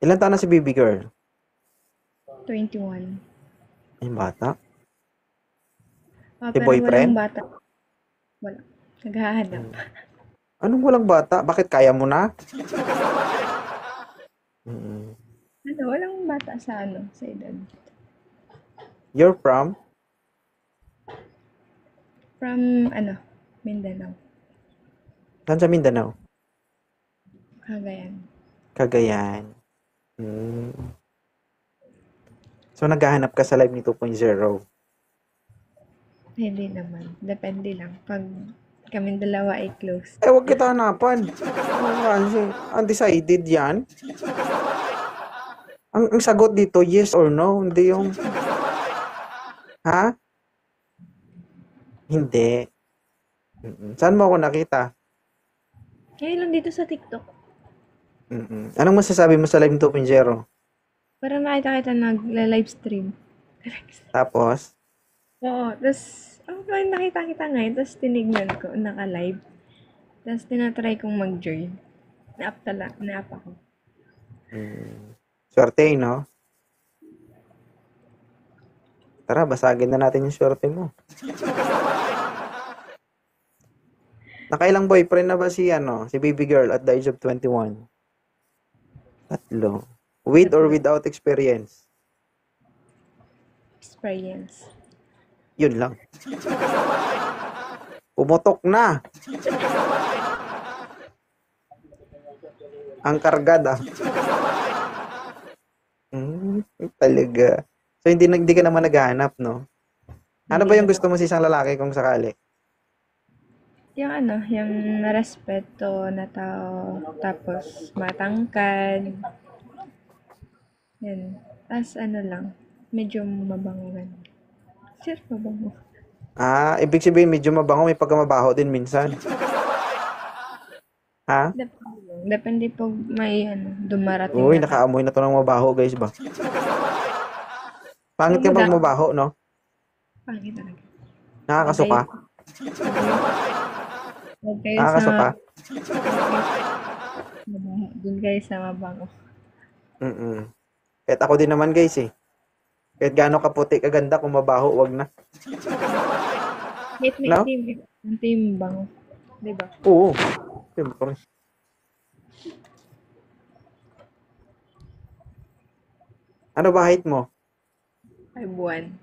Ilan taon na si baby girl? 21. Ay, bata. Si Pero walang boyfriend? bata. Wala. Naghahanap. Hmm. Anong walang bata? Bakit kaya mo na? Mm. Ano, walang bata sa edad. You're from? From, Mindanao. Saan sa Mindanao? Cagayan. Cagayan. Hmm. So, naghahanap ka sa Live ni 2.0. Hindi naman. Depende lang. Pag kaming dalawa ay close. Eh, huwag kita hanapan. Oh, kasi, undecided yan. Ang sagot dito, yes or no. Hindi yung, ha? Hindi. Saan mo ako nakita? Ngayon lang dito sa TikTok. Anong masasabi mo sa Live ni 2.0? Parang nakita kita nag-livestream. Tapos, Oo. Tapos, parang nakita kita ngayon. Tapos tinignan ko. Naka-live. Tapos tinatry kong mag-join. Na-up ako. swerte, no? Tara, basagin na natin yung swerte mo. Nakailang boyfriend na ba si baby girl at the age of 21? Tatlo. With or Tatlo. without experience? Experience. Yun lang. Pumutok na. Ang kargada. Talaga. So, hindi ka naman naghahanap, no? Ano Hindi ba yung naman. gusto mo sa isang lalaki kung sakali? Yung respeto na tao, tapos matangkad, yan. Tapos lang, medyo mabango ganun. Sir, mabango. Ibig sabihin medyo mabango, may pagkamabaho din minsan. Ha? Depende pag may dumarating Uy, na tao. nakaamoy na to ng mabaho, guys ba? Pangit Huwag mo kapag dapat, mabaho, no? pangit talaga. Huwag kayo, Nakakasuka. huwag kayo sa, Nakakasuka. mabango. Doon kayo sa mabango. Mm. Kahit ako din naman, guys, eh. Kahit gaano kaputi, kaganda, kung mabaho, wag na. Kahit may No? itim, itim bango. Diba? Oo. Siyempre. Ano ba height mo? Ay, buwan.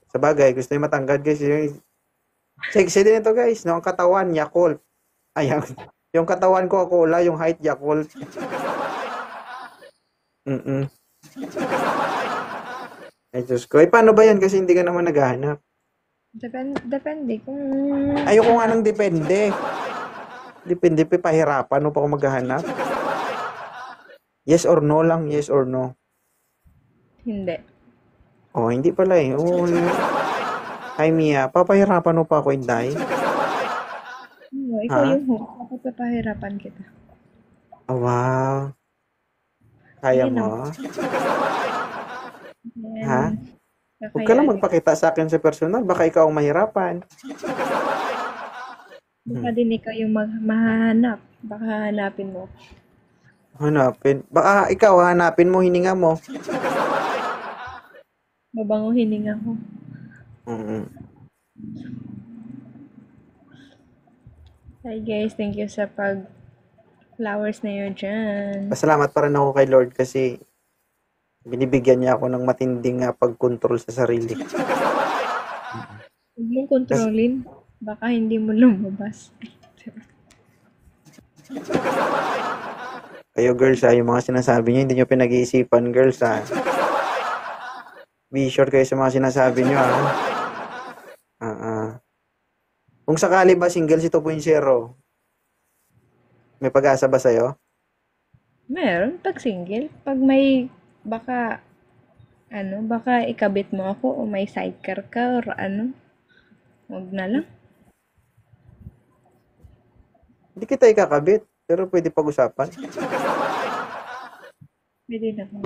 Sa bagay, gusto niyo matangkad, guys. Sexy din ito, guys. No? Ang katawan, Yakult. Ayan. Yung katawan ko, Cola. Yung height, Yakult. Mm. Ay, Diyos ko. Paano ba yan? Kasi hindi ka naman naghahanap. Depende kung Ayoko nga hanap. ng depende. Depende pa, pahirapan mo pa ako maghahanap. Yes or no lang, yes or no. Hindi. Oh, hindi pala eh. Oh, hi Mia, papahirapan mo pa ako, Inday. Oo, ikaw Ha? yung host. Dapat papahirapan kita. Oh, wow. Kaya Sige mo? naman. Ha? Then, Huwag ka lang kakayaan kita. magpakita sa akin sa personal. Baka ikaw ang mahirapan. Baka Hmm. din ikaw yung mahahanap. Baka hanapin mo. Hanapin. Baka ikaw, hanapin mo, hininga mo. Mabango hininga ko. Mm. Hi guys, thank you sa flowers na yun dyan. Pasalamat pa rin ako kay Lord kasi binibigyan niya ako ng matinding pag-control sa sarili. Huwag mong Kasi, kontrolin. Baka hindi mo lumabas. kayo girls, yung mga sinasabi niyo, hindi niyo pinag-iisipan, girls, Be sure kayo sa mga sinasabi niyo, Ah, ah. Kung sakali ba single si 2.0, may pag-asa ba sa'yo? Meron, pag single. Pag may, baka, baka ikabit mo ako o may sidecar ka or huwag na lang. Hindi kita ikakabit, pero pwede pag-usapan. Pwede na po.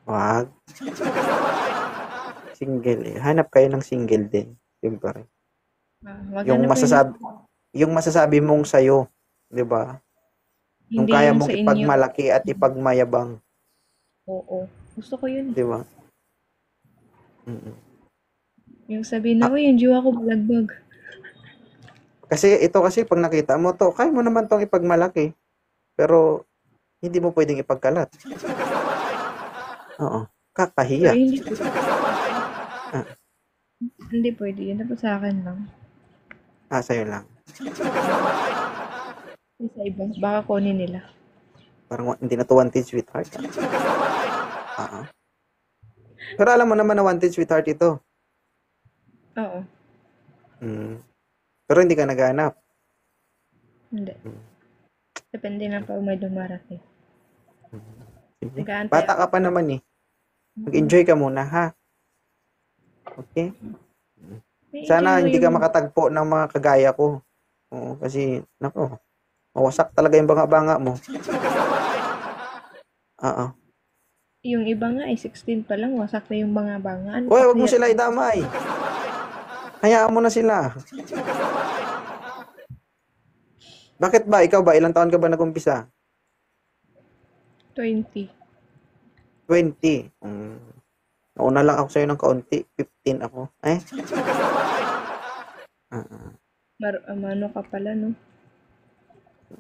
Wag. Single eh. Hanap kayo ng single din. Siyempre. Yung Maghanap kayo ng masasabi, yung masasabi mong sa'yo. 'Di ba? Yung Hindi kaya yung mong sa inyo. ipagmalaki at ipagmayabang, Oo. Gusto ko yun. di ba? Mm. Yung sabihin na, Ah, uy, yung jiwa ko balagbag. kasi ito kasi pag nakita mo to, kaya mo naman tong ipagmalaki, pero hindi mo pwedeng ipagkalat. Oo. Pero Kakahiya. hindi pwede sa akin. Ah, Hindi pwede yun. Dapat sa akin lang. sa'yo lang. Yung sa iba, baka kunin nila. Parang hindi na to wanted sweetheart. Oo. Pero alam mo naman na wanted sweetheart ito. Oo. Mm. Pero hindi ka naghanap. Hindi. Mm. Depende na pag may dumarating. Sige. Nag-aantay Bata ako. ka pa naman eh. Mm. Mag-enjoy ka muna ha. Okay? May enjoy Sana mo hindi yung ka makatagpo ng mga kagaya ko. Oo, kasi, nako, mawasak talaga yung banga-banga mo. Oo. yung iba nga ay 16 pa lang, wasak na yung banga-banga. Ano Uy, pa wag mo kaya sila to? idamay. Hayaan mo na sila. Bakit ba? Ikaw ba? Ilang taon ka ba nag-umpisa? 20. 20. Nauna lang ako sa'yo ng kaunti. 15 ako. Ah, ah. Mano ka pala, no?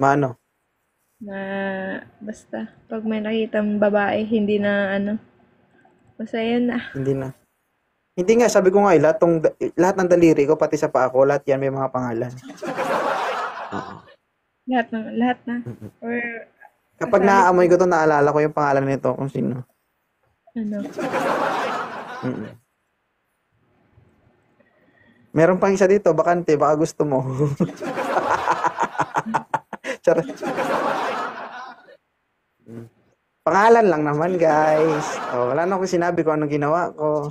Mano? Na, basta, pag may nakitang babae, hindi na, ano, basta yan na. Hindi na. Hindi nga, sabi ko nga, lahat ng daliri ko, pati sa paa ko, lahat yan may mga pangalan. Oo. Lahat na. Mm-mm. Or, Kapag kasali pa naaamoy ko yung, to, naalala ko yung pangalan nito kung sino. ano, Mm-mm. Meron pang isa dito, bakante, baka gusto mo. Charot. Mm. Pangalan lang naman, guys. Oh, wala na akong sinabi kung anong ginawa ko.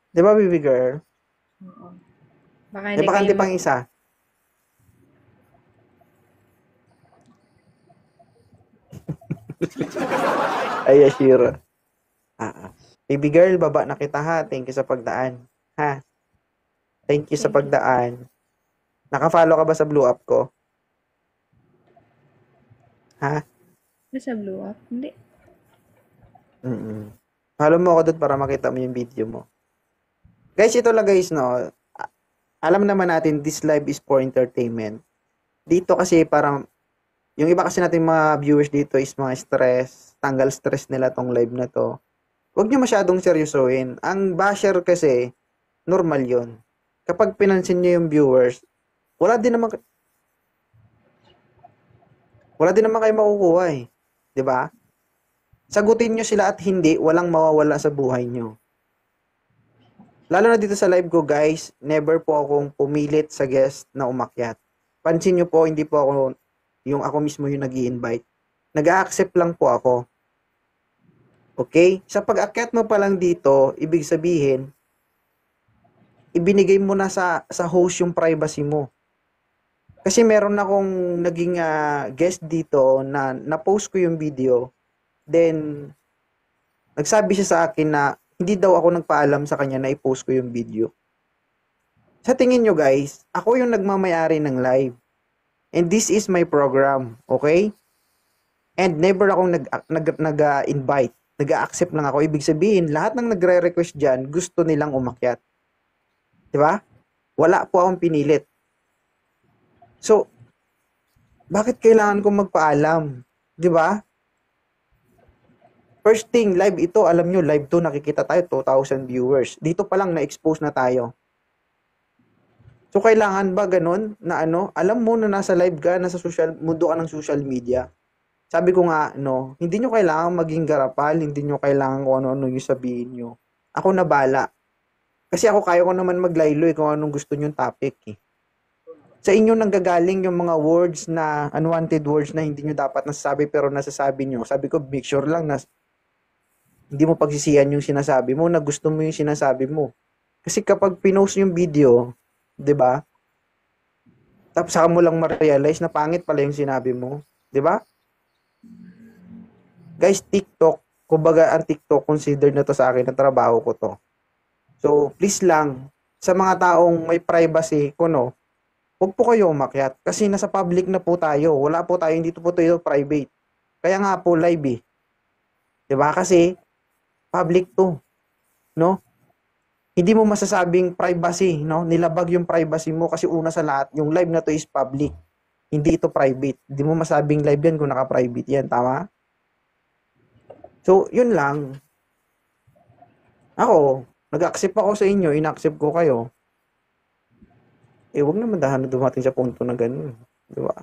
Di ba, baby girl? baka May hindi kayo bakante pang isa. Ay, Ashira. Ah. Baby girl, baba na kita ha. Thank you sa pagdaan. Ha? Thank you sa Thank you. pagdaan. Naka-follow ka ba sa blue app ko? Ha? Nasa blue up? Hindi. Mm. Follow mo ako doon para makita mo yung video mo. Guys, ito lang guys, no. Alam naman natin, this live is for entertainment. Dito kasi parang, yung iba kasi natin mga viewers dito is mga stress. Tanggal stress nila tong live na to. Huwag nyo masyadong seryosohin. Ang basher kasi, normal yon. Kapag pinansin nyo yung viewers, wala din naman, wala din naman kayo makukuha eh. 'Di ba? Sagutin nyo sila at hindi, walang mawawala sa buhay nyo. Lalo na dito sa live ko guys, never po akong pumilit sa guest na umakyat. Pansin nyo po, hindi po ako, yung ako mismo yung nag-i-invite. Nag-a-accept lang po ako. Okay? Sa pag-akyat mo pa lang dito, ibig sabihin, ibinigay mo na sa host yung privacy mo. Kasi meron akong naging guest dito na na-post ko yung video. Then, nagsabi siya sa akin na hindi daw ako nagpaalam sa kanya na i-post ko yung video. Sa tingin nyo guys, ako yung nagmamayari ng live. And this is my program. Okay? And never akong nag-invite. Nag-accept lang ako. Ibig sabihin, lahat ng nagre-request dyan, gusto nilang umakyat. Diba? Wala po akong pinilit. So, bakit kailangan kong magpaalam? Diba? First thing, live ito, alam nyo, live to, nakikita tayo, 2,000 viewers. Dito pa lang, na-expose na tayo. So, kailangan ba ganun na alam mo na nasa live ka, nasa mundo ka ng social media. Sabi ko nga, hindi nyo kailangan maging garapal, hindi nyo kailangan kung ano-ano yung sabihin nyo. Ako na bala. Kasi ako kaya ko naman maglaylo kung anong gusto nyong topic eh. Sa inyo nanggagaling yung mga words na, unwanted words na hindi nyo dapat nasasabi pero nasasabi nyo. Sabi ko, make sure lang na hindi mo pagsisihan yung sinasabi mo, na gusto mo yung sinasabi mo. Kasi kapag pinost yung video, 'di ba? Tapos saka mo lang ma-realize na pangit pala yung sinabi mo, 'di ba? Guys, TikTok, kumbaga ang TikTok considered na to sa akin na trabaho ko to. So, please lang sa mga taong may privacy, Huwag po kayo umakyat kasi nasa public na po tayo. Wala po tayo, dito po tayo private. Kaya nga po live eh. 'Di ba? Kasi public to, no? Hindi mo masasabing privacy, no? Nilabag yung privacy mo kasi una sa lahat, yung live na to is public. Hindi ito private. Hindi mo masabing live yan kung naka-private yan, tama? So, yun lang. Ako, nag-accept ako sa inyo, in-accept ko kayo. Eh, wag naman dahan na dumating sa punto na ganun. Di ba?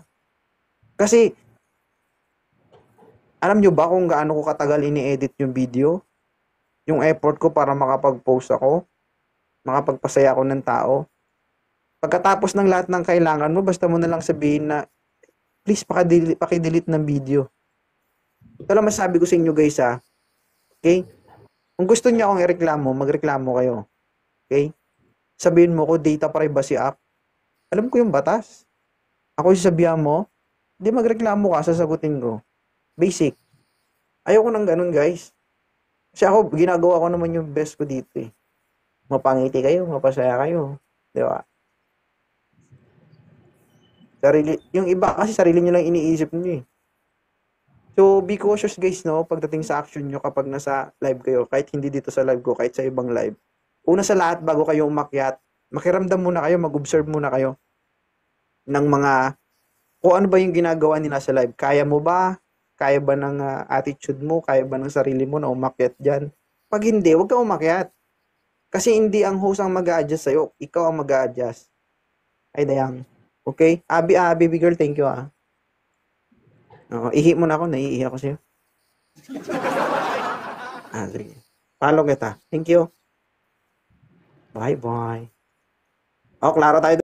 Kasi, alam nyo ba kung gaano ko katagal ini-edit yung video? Yung effort ko para makapag-post ako, makapagpasaya ako ng tao. Pagkatapos ng lahat ng kailangan mo, basta mo na lang sabihin na, please, paki-delete ng video. Ito lang masasabi ko sa inyo guys ha. Okay? Kung gusto niyo akong ireklamo, magreklamo kayo. Okay? Sabihin mo ko, Data Privacy Act. Alam ko yung batas. Ako yung sabihan mo, di magreklamo ka, sasagutin ko. Basic. Ayoko nang ganun guys. Kasi ako, ginagawa ko naman yung best ko dito eh. Mapangiti kayo, mapasaya kayo. Di ba? Yung iba kasi sarili nyo lang iniisip nyo eh. So, be cautious guys, no? Pagdating sa action nyo kapag nasa live kayo, kahit hindi dito sa live ko, kahit sa ibang live. Una sa lahat, bago kayo umakyat, makiramdam muna kayo, mag-observe muna kayo ng mga, kung ano ba yung ginagawa nila sa live. Kaya mo ba? Kaya ba ng attitude mo? Kaya ba ng sarili mo na umakyat dyan? Pag hindi, huwag kang umakyat. Kasi hindi ang host ang mag-a-adjust sa'yo. Ikaw ang mag-a-adjust. Ay, dayang. Okay? Baby girl, thank you ah. Ihi mo na ako, naiihi ako sa'yo. Sige. Follow kita. Thank you. Bye-bye. Klaro tayo.